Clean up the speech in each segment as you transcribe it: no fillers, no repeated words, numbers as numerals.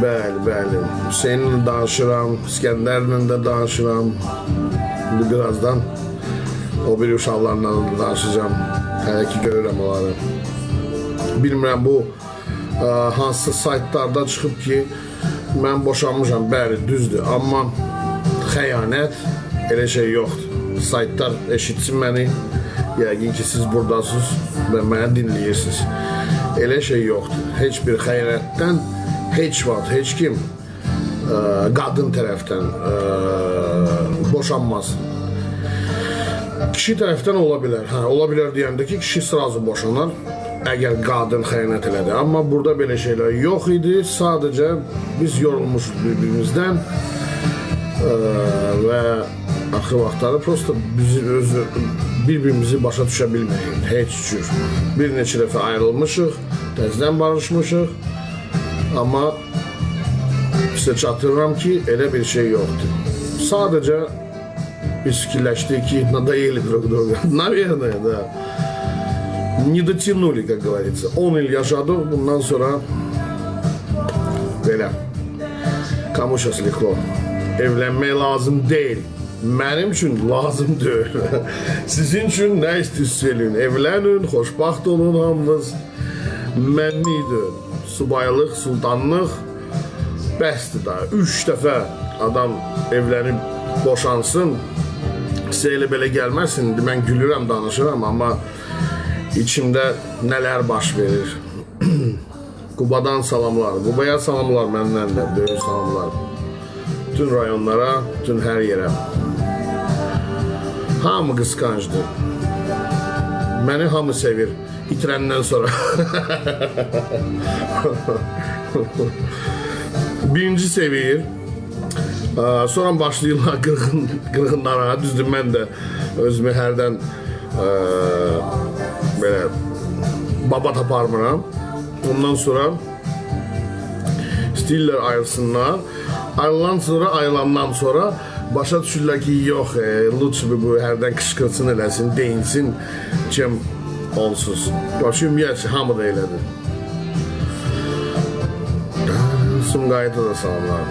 Bəli. Hüseynlə danışıram, İskəndərlə də danışıram. İndi birazdan o bir uşaqlarla da danışacağım. Hələ ki görürəm onları. Bilmirəm bu hansı saytlarda çıxıb ki, mən boşanmışam, bəli, düzdür. Amma xəyanət elə şey yoxdur. Saytlar eşitsin məni. Yəqin ki, siz buradasınız və məni dinləyirsiniz. Elə şey yoxdur. Heç bir xəyanətdən heç vaxt, heç kim qadın tərəfdən boşanmaz. Kişi tərəfdən ola bilər. Ola bilər deyəndə ki, kişi sırası boşanar, əgər qadın xəyanət elədi. Amma burada belə şeylər yox idi. Sadəcə biz yorulmuşuz bir-birimizdən və axır vaxtları prosta bir-birimizi başa düşə bilməyik. Heç cür. Bir neçə dəfə ayrılmışıq, təzdən barışmışıq. Amma sizə çatdırıram ki, elə bir şey yoxdur. Sadəcə biz fikirləşdik ki, надоели друг друга. Наверное, да. Не дотянули, как говорится. 10 il yaşadık, bundan sonra belə. Kому сейчас lегко. Evlənmək lazım deyil. Mənim üçün lazım deyil. Sizin üçün nə istəyirsə eləyin. Evlənin, xoşbaxt olun hamınız. Mənnidir. Subaylıq, sultanlıq bəsdir da. 3 dəfə adam evlənib boşansın. Sizə elə belə gəlməsin. Mən gülürəm, danışıram, amma içimdə nələr baş verir. Qubadan salamlar. Qubaya salamlar məndən də. Böyük salamlar. Bütün rayonlara, bütün hər yerə. Hamı qısqancdır. Məni hamı sevir. İtirəndən sonra. Birinci sevir. Sonra başlayırlar qırğınlara. Düzdür, mən də özümü hərdən belə baba taparmıram. Ondan sonra istəyirlər ayrılsınlar. Ayrılandan sonra başa düşürlər ki, yox, lütfü bu hərdən qışqırsın eləsin, deyinsin, kim onsuz. Başı ümumiyyətcə, hamı da elədir. Sumqayıtda da salamlar.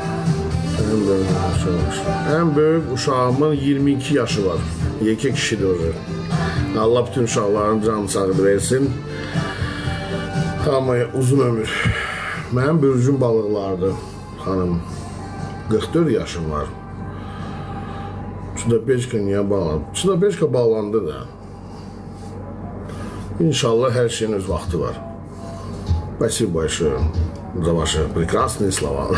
Ən böyük uşağımın 22 yaşı var. Yekə kişidir o. Allah bütün uşaqların canı sağlığı versin. Hamıya uzun ömür. Mənim bürcüm balıqlardır, xanım. 44 yaşım var. Çudapeçka niyə bağlandı? Çudapeçka bağlandı da. İnşallah hər şeyin öz vaxtı var. Спасибо большое за ваши прекрасные слова.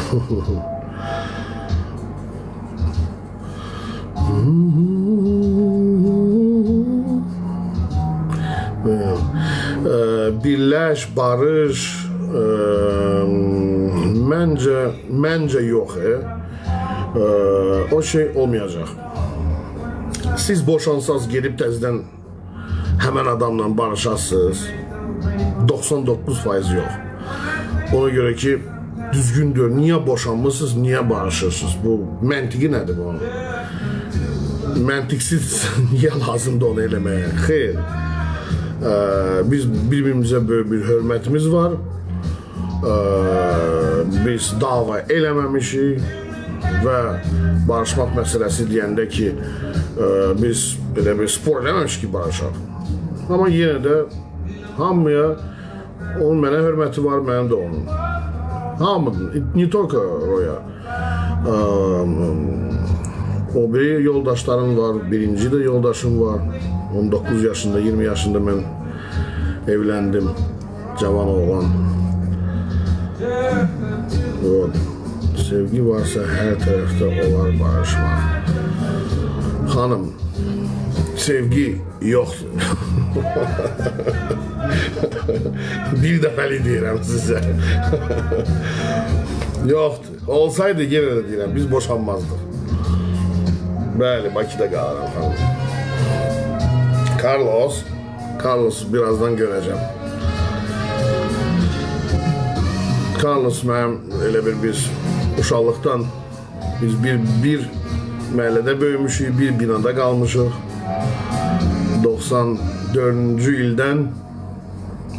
Birləş, barış, məncə yox. O şey olmayacaq. Siz boşansaz gedib təzdən həmən adamla barışasınız. 99% yox. Ona görə ki, düzgündür. Niyə boşanmışsınız, niyə barışırsınız? Bu məntiqi nədir bu? Məntiqsiz niyə lazımdır onu eləməyə? Xeyr. Biz bir-birimizə böyük bir hörmətimiz var. Biz dava eləməmişik və barışmaq məsələsi deyəndə ki, biz belə bir spor eləməmişik ki, barışaq. Amma yenə də hamıya onun mənə hörməti var, mənim də onun. Hamıdır, не только Roya. O biri yoldaşlarım var, birinci də yoldaşım var. 19 yaşında, 20 yaşında mən evləndim, cavan oğlan. Sevgi varsa hər tərəfdə olar barışmaq. Xanım, sevgi yoxdur. Bir dəfəli deyirəm sizə. Yoxdur. Olsaydı yenə də deyirəm, biz boşanmazdıq. Bəli, Bakıda qalaram xanım. Carlos birazdan görəcəm. Carlos mənim elə biz uşaqlıqdan biz bir məhəllədə böyümüşük, bir binada qalmışıq. 94-cü ildən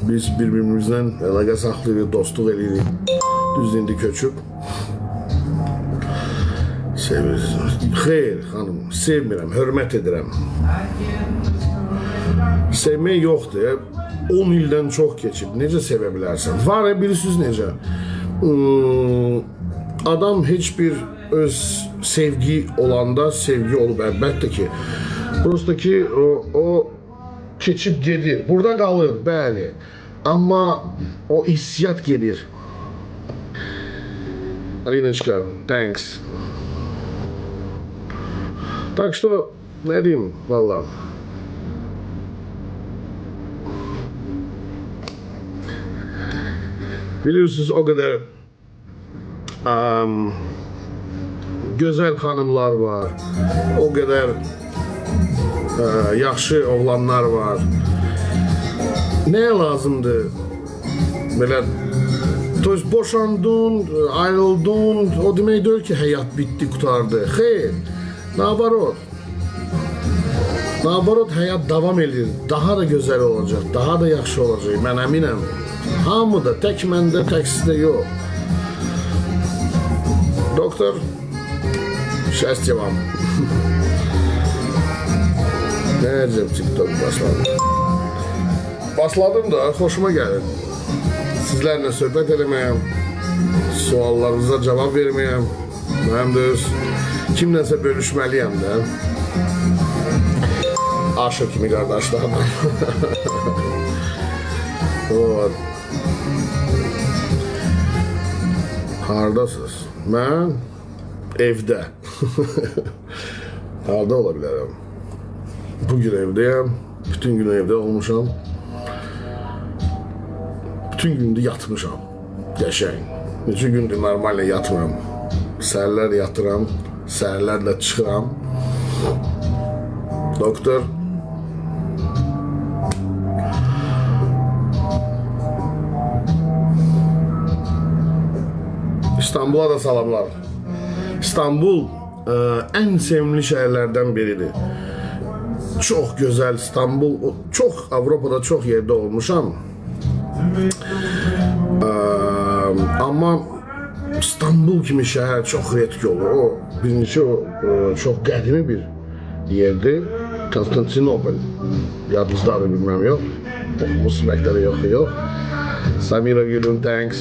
biz bir-birimizdən əlaqə saxlayırıq, dostluq eləyirik. Düz indi köçüb. Sevirsiniz. Xeyr, xanım, sevmirəm, hörmət edirəm. Sevmək yoxdur. 10 ildən çox keçib. Necə sevə bilərsən? Var ya, bilirsiniz necə? Adam heç bir öz sevgi olanda sevgi olub, əlbəttə ki. Prosta ki, o keçib gedir. Burada qalır, bəli. Amma o hissiyat gedir. Alinочка, thanks. Так что, ne diyeyim, valla. Biliyorsunuz o kadar güzel hanımlar var, o kadar yaxşı oğlanlar var. Neye lazımdı? Böyle, to есть boşandın, ayrıldın, o demek değil ki hayat bitti, kurtardı. Hayır, nabarot. Nabarot hayat devam edir, daha da güzel olacak, daha da yaxşı olacak, ben eminim. Hamıda, tək məndə, tək sizdə yox. Doktor, şəst вам. Necə TikTok başladım? Başladım da, xoşuma gəlir. Sizlərlə söhbət eləməyəm, suallarınıza cavab verməyəm. Mənim də öz kimlənsə bölüşməliyəm də. Aşıq kimi qardaşlarım. Hardasınız? Mən evdə. Harda ola bilərəm? Bugün evdəyəm. Bütün gün evdə olmuşam. Bütün gündə yatmışam. Qəşəng. Neçə gündür normallə yatmıram. Səhərlər yatıram. Səhərlərlə çıxıram. Doktor. İstanbul'a da salamlar. İstanbul en sevimli şehirlerden biridir. Çok güzel İstanbul. Çok Avrupa'da çok yerde olmuşam. Ama İstanbul kimi şəhər çox retki olur. O birincisi çox qədimi bir yerdir. Konstantinopol. Yadınızdadır bilmem yok. Bu sməkləri yox. Samira Gülün, thanks.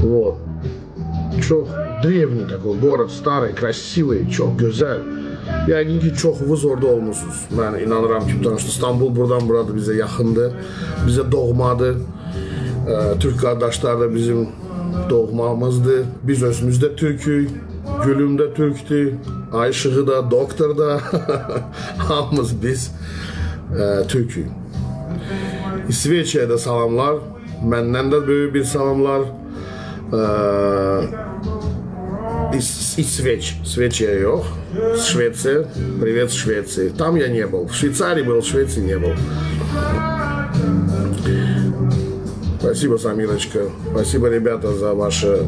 Вот. Çok древний такой город, старый, красивый, çok güzel. Yəqin ki, çoxunuz orada olmuşsunuz. Mən inanıram ki, İstanbul buradan burada bizə yaxındır, bizə doğmadır. Türk qardaşlar da bizim doğmamızdır. Biz özümüz də Türkük, Gülüm də Türkdür, Ayşığı da, Doktor da, hamımız biz Türkük. İsveç'e de salamlar, məndən də böyük bir salamlar. Швеция yok. Швеция. Привет, Швеции. Там я не был. В Швейцарии был, в Швеции не был. Спасибо, Самирочка. Спасибо, ребята, за ваше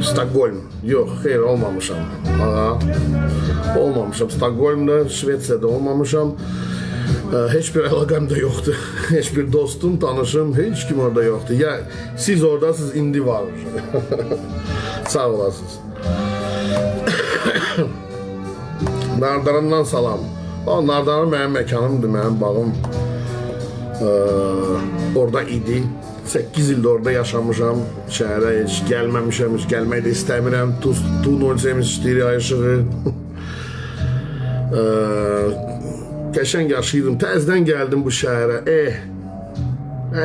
Стокгольм. Yok, hayır olmamışam. Olmamışam. Stokgolm'da, Şveçiya'da olmamışam. Hiçbir alakam da yoktu. Hiçbir dostum, tanışım, hiç kim orada yoktu. Ya siz oradasınız, indi var. Sağ olasınız. Nardaran'dan salam. O Nardaran mənim məkanımdır, mənim bağım. Orada idi. 8 ildə orada yaşamışam. Şəhərə heç gəlməmişəm, heç gəlmək də istəmirəm. Tu 074 Ayşığı. Qəşəng yaşayırdım. Təzdən gəldim bu şəhərə.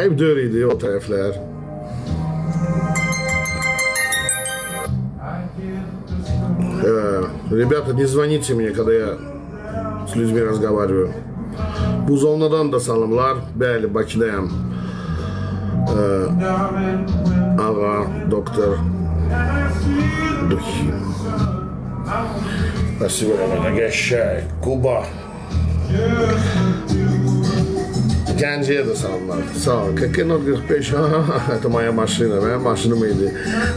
Eyb dör idi o tərəflər. Ребята, не звоните мне, когда я с людьми разговариваю. Buzovnadan da salamlar. Bəli, Bakıdayam. Ağa, doktor. Duhim. Спасибо, ребята. Qəşəng. Quba. Gəncəyə də salamlar. Sağ ol. KK045. Это моя машина. Mənim maşınım idi.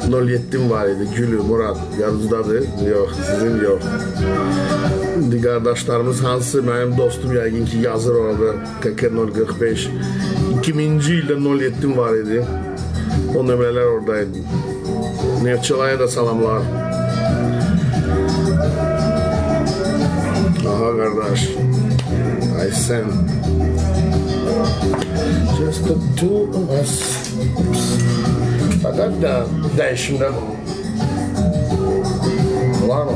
07'm var idi. Gülü, Murat. Yanınızdadır. Yox, sizin yox. İndi qardaşlarımız hansı mənim dostum yəqin ki yazır orada KK045. 2000-ci ildə 07'm var idi. O nömrələr oradaydı. Neftçilaya da salamlar. Aha qardaş. Ay sen. Just the two of us. Fakat da değişimden var mı?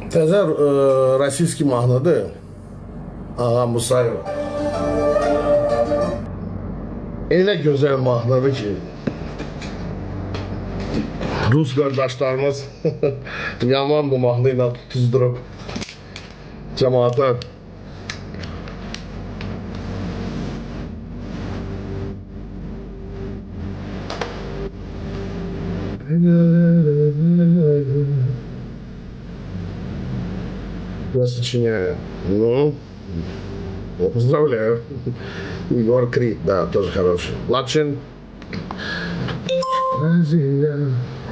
Təzər Rossiyski mahnıdır. Ağa Musayev. Elə gözəl mahnıdır ki, Rus qardaşlarımız yaman bu mahnı ilə tuzdurub cəmaata. Сочиняю. Ну, поздравляю. Егор Крид, да, тоже хороший. Лачин.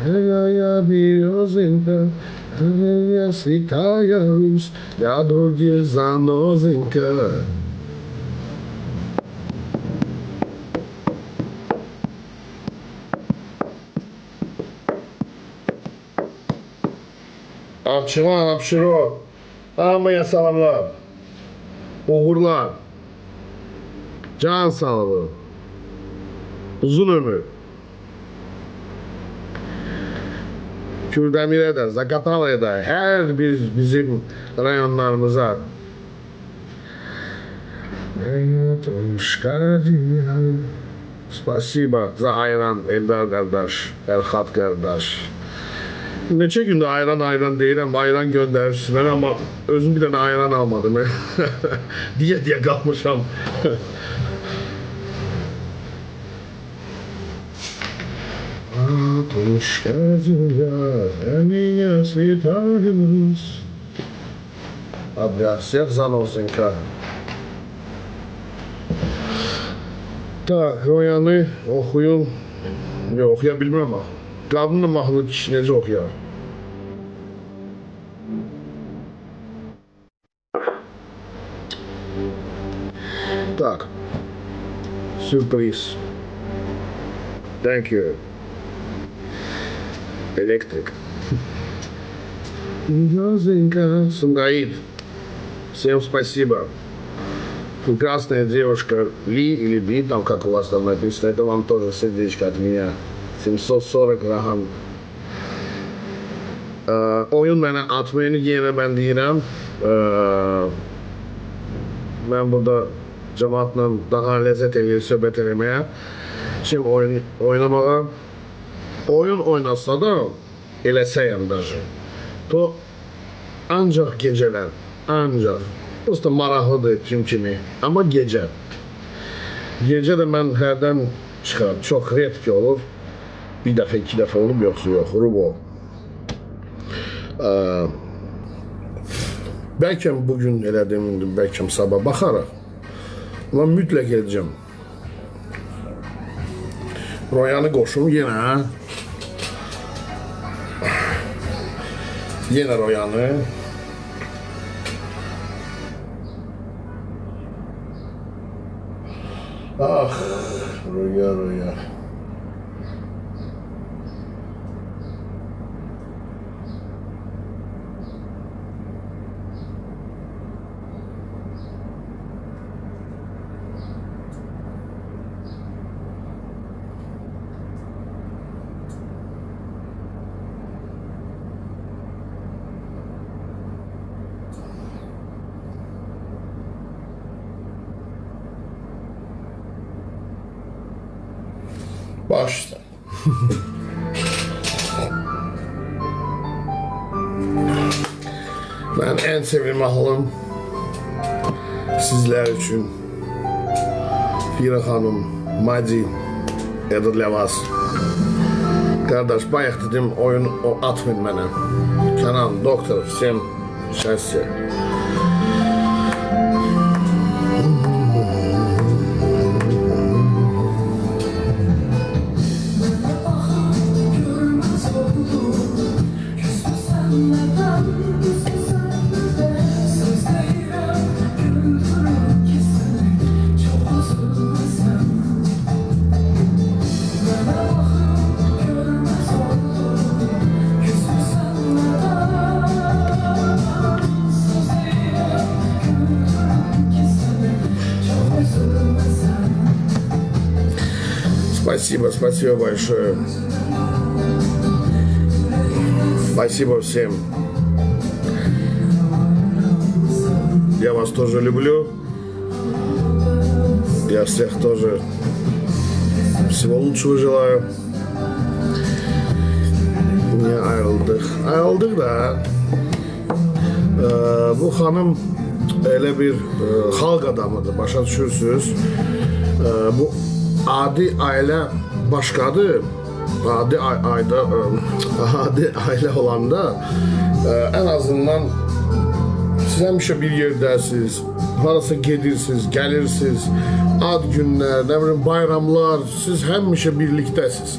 Я березинка, я слетаюсь, я другие занозинка. Apşıran, apşıran. Hamıya salamlar. Uğurlar. Can sağlığı. Uzun ömür. Kürdəmirə də, Zaqatalaya da, hər bir bizim rayonlarımıza. Spasiba za ayran Eldar qardaş, Erxat qardaş. Neçə gündə ayran deyirəm, ayran göndərirsinlər, amma özüm bir dənə ayran almadım. Deyə qalmışam. Матушка земля, меня светаешь. А для всех заносенька. Так, Royanı oxuyun. Yox, oxuya bilmirəm ama. Qadınla mahnı kişi necə oxuyar? Так. Sürpriz. Thank you. Электрик. Розенька, Сунгаид. Всем спасибо. Прекрасная девушка Ли или Би, там как у вас там написано, это вам тоже сердечко от меня. 740 raham. Oyun mənə atmayını yenə mən deyirəm. Mən burada cəmaatla daha ləzzət eləyir söhbət eləməyə. Şimdi oynamağa. Oyun oynasa da eləsəyəm даже. To ancaq gecələr, ancaq. Prosta maraqlıdır kim kimi. Amma gecə. Gecə də mən hərdən çıxar. Çox redki olur. Bir dəfə, iki dəfə olub, yoxsa yox. Rubo. Bəlkə bugün elədim, bəlkə sabah baxaraq. Amma mütləq edəcəm. Royanı qoşum yenə. Yenə Royanı. Ah, Roya. Başla. Ben en sevdiğim mahnım sizler için Fira Hanım, Madi, Edir Levas. Kardeş bayaq dedim oyun atmayın bana. Kenan, doktor, всем счастья. Спасибо, спасибо большое. Спасибо всем. Я вас тоже люблю. Я всех тоже всего лучшего желаю. Niye ayrıldık? Ayrıldık da bu hanım elə bir xalq adamıdır, başa düşürsünüz. Bu adi ailə başqadır. Adi ailə olanda en azından siz həmişə bir yerdəsiniz, harasa gedirsiniz, gəlirsiniz, ad günlər, nə bilim bayramlar, siz həmişə birlikdəsiniz.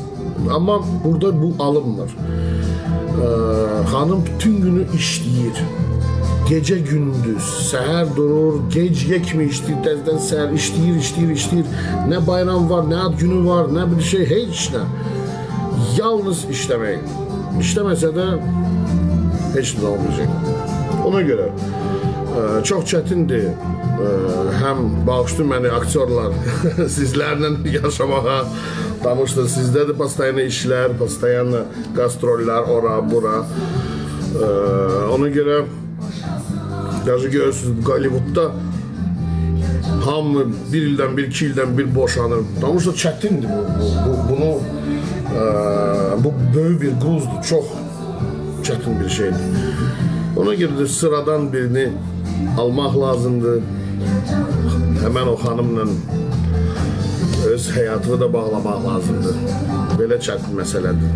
Amma burada bu alınmır. Hanım bütün günü işləyir. Gece gündüz, səhər durur, gecə kimi işləyir, təzədən səhər işləyir. Nə bayram var, nə ad günü var, nə bir şey, heç nə. Yalnız işləmək. İşləməsə də heç nə olmayacaq. Ona görə çox çətindir. Həm bağışlayın məni aktyorlar sizlərlə yaşamağa. Потому что sizdə də постоянно işlər, постоянно gastrollər, ora, bura. Ona görə даже görürsünüz Hollywoodda hamı bir ildən bir, iki ildən bir boşanır. Потому что çətindir bunu bu böyük bir qruzdur, çox çətin bir şeydir. Ona görə də sıradan birini almaq lazımdır. Hemen o hanımla öz həyatını da bağlamaq lazımdır. Belə çətin məsələdir.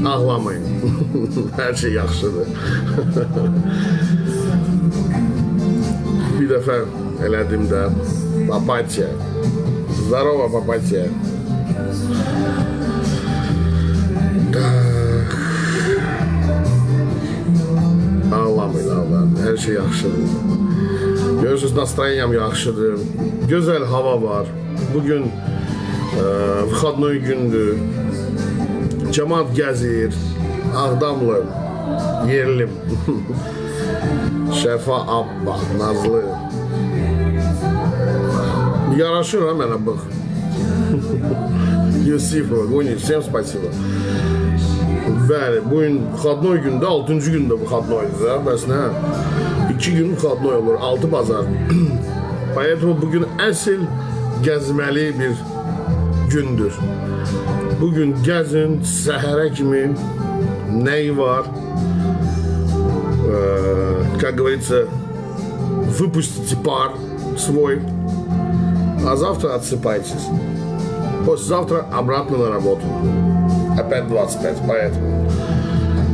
Ağlamayın. Hər şey yaxşıdır. Bir dəfə elədim də Papatya. Здорово, Papatya. Ağlamayın, ağlamayın. Hər şey yaxşıdır. Görürsünüz, настроением yaxşıdır. Gözəl hava var. Bugün выходной gündür. Cemaat gəzir. Ağdamlı, yerlim. Şəfa Abba, Nazlı. Yaraşır ha mənə bax. Yusifova, Guni, всем спасибо. Bəli, bugün выходной gündə, 6-cı gündə выходnoydur da. Bəs nə? 2 gün выходной olur, 6 bazar. Поэтому bugün əsl gəzməli bir gündür. Bugün gəzin, səhərə kimi nəyi var? Как говорится, выпустите пар свой, а завтра отсыпайтесь. Послезавтра обратно на работу. Опять 25, поэтому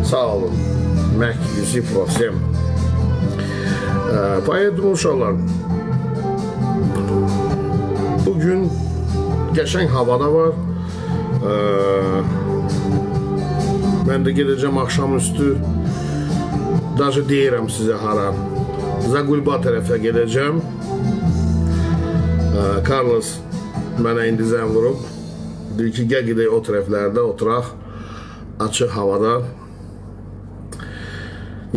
sağ olun. Məhki Yusifova всем. Поэтому uşaqlar, bugün qəşəng havada var. Mən də gedəcəm axşamüstü. Даже deyirəm sizə hara. Zagulba tərəfə gedəcəm. Carlos mənə indi zəng vurub. Deyir ki, gəl gedək o tərəflərdə oturaq. Açıq havada.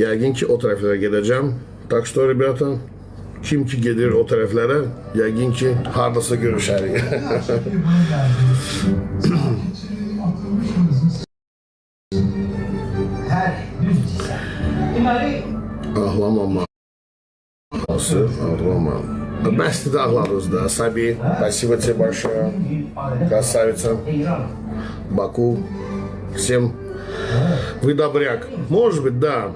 Yəqin ki, o tərəflərə gedəcəm. Tak что, rебята, kim ki gedir o tərəflərə, yəqin ki, hardasa görüşərik. Ağlamama. Ağlama. Bəsdir də ağladınız da. Sabi, спасибо тебе большое. Красавица. Баку. Всем. Вы добряк. Может быть, да.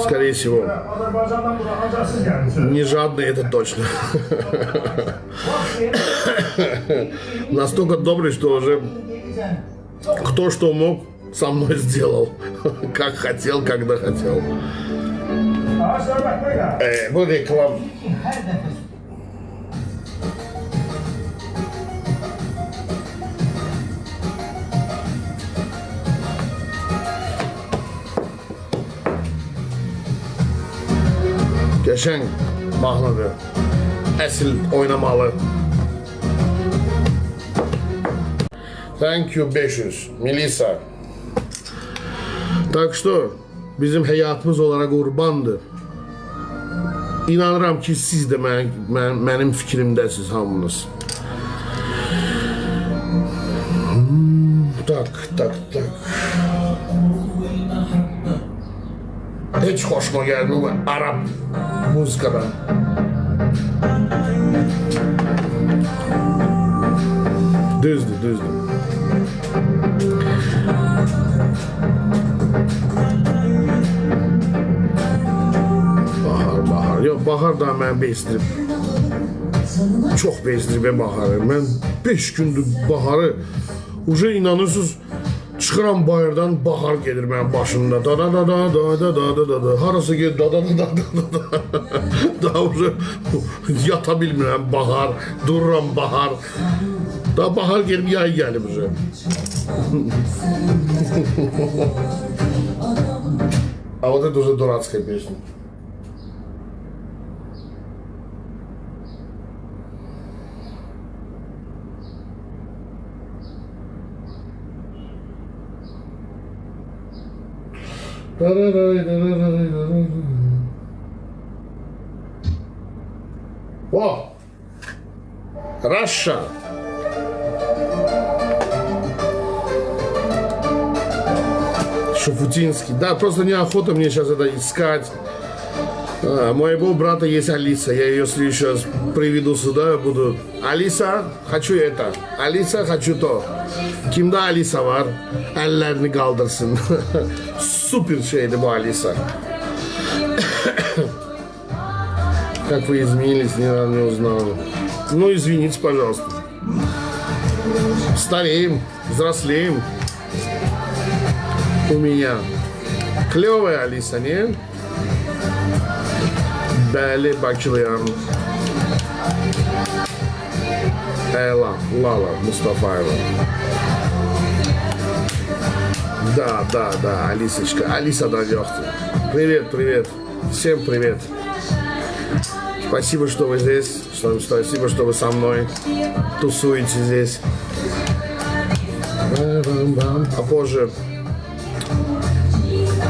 Скорее всего. Не жадный, это точно. Настолько добрый, что уже кто что мог, со мной сделал. Как хотел, когда хотел. Bu reklam. Qəşəng mahnıdır. Əsl oynamalı. Thank you 500. Melisa. Так что bizim həyatımız olaraq qurbandır. İnanıram ki, siz də mənim fikrimdəsiz hamınız. Tak, tak, tak. Hiç hoşuma gelmiyor bu Arap muzikadan. Düzdür, düzdür. Bahar, bahar. Yok, bahar da mən bezdirib. Çox bezdirib baharı. Mən 5 gündür baharı uca inanırsınız. Çıxıram bayırdan, bahar gedir mənim başımda. Da da da da da da da da da. Harası gedir? Da da da da da da. Daha uca yata bilmirəm bahar. Dururam bahar. Da bahar gelib yay gəlib uca. A вот это уже дурацкая песня. О! Russia! Шафутинский. Да, просто неохота мне сейчас это искать. Моего брата есть Алиса. Я ее в следующий раз приведу сюда. Буду. Алиса, хочу это. Алиса, хочу то. Kimde Alisa var? Ellerini kaldırsın. Süper şeydi bu Alisa. Как вы изменились, не узнал. Ну, извините, пожалуйста. Стареем, взрослеем. У меня. Клевая Алиса, не? Bəli, Bakılıyam. Ela, Lala, Mustafaeva. Да, Алисочка. Алисадан yoktu. Привет, привет. Всем привет. Спасибо, что вы здесь. Спасибо, что вы со мной тусуете здесь. А позже,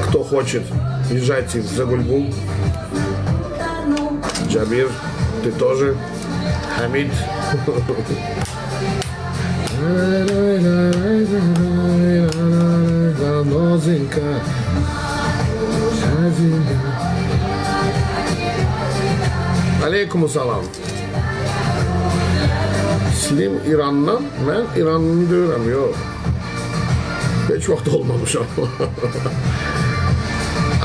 кто хочет, езжайте в Загульбу. Джабир, ты тоже. Хамид. Nozinka. Aleyküm salam. Slim İran'dan, ben İran'ını diyorum, yok. Hiç vaxt olmamışam.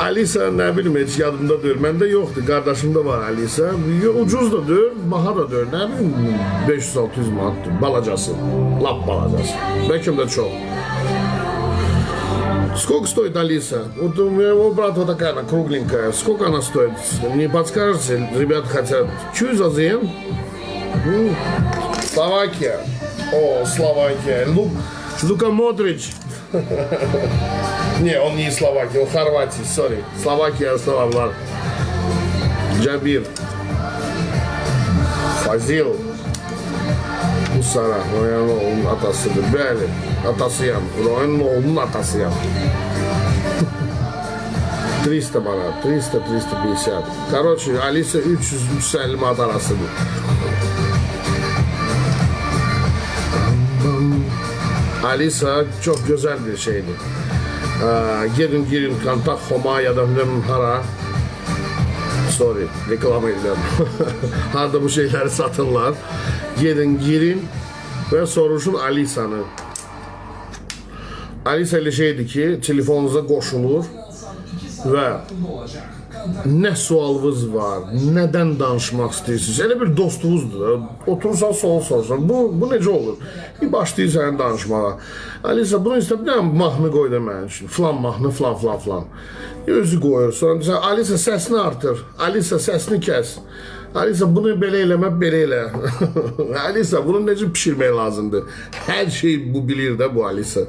Alisa ne bileyim, hiç yadımda deyil. Məndə yoxdur, qardaşımda var Alisa. Ucuz da deyil, baha da deyil. Ne bileyim, 500-600 manatdır. Balacası, lap balacası. Belki de çok. Сколько стоит Алиса? Вот у моего брата такая, она кругленькая. Сколько она стоит? Не подскажете? Ребята хотят. Чуть за зем? Словакия. О, Словакия. Лука Модрич. Не, он не из Словакии, он Хорватии, сори. Словакия, Словак. Джабир. Фазил. Musara, Royan'ın oğlunun atasıdır. Bəli, atasıyam. Royan'ın oğlunun atasıyam. 300 manat, 300-350. Короче, Alisa 300-350 manat arasıdır. Alisa çok güzel bir şeydi. Girin kontakt Homa ya da hara. Sorry, reklam edirəm. Harada bu şeyləri satırlar. Girin ve soruşun Alisa'nı. Alisa ile şeydi ki, telefonunuza qoşulur ve ne sualınız var, neden danışmaq istəyirsiniz? Elə bir dostunuzdur. Oturursan soruşsan, bu necə olur? Bir başlayırsan danışmağa. Alisa bunu istəyir, bir mahnı qoy da mənim üçün. Flan mahnı, flan. Özü qoyur. Sonra Alisa səsini artır. Alisa səsini kəs. Alisa bunu belə eləmə, belə elə. Alisa bunu necə pişirmək lazımdır? Hər şey bu bilir də bu Alisa.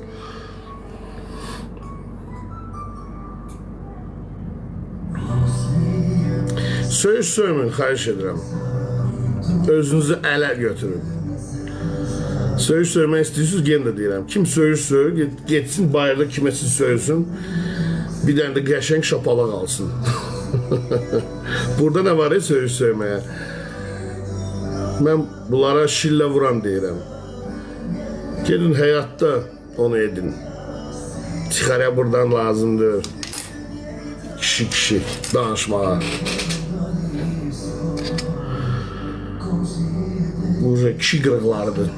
Söyüş söyməyin, xahiş edirəm. Özünüzü ələ götürün. Söyüş söymək istəyirsiniz, gen də deyirəm. Kim söyüş söyür, getsin bayırda kiməsi söyürsün. Bir dənə də qəşəng şapalaq alsın. Burada nə var söyüş söyməyə? Mən bunlara şillə vuran deyirəm. Gedin həyatda onu edin. Çıxara buradan lazımdır. Kişi danışmağa. Bu kişi qırıqlarıdır.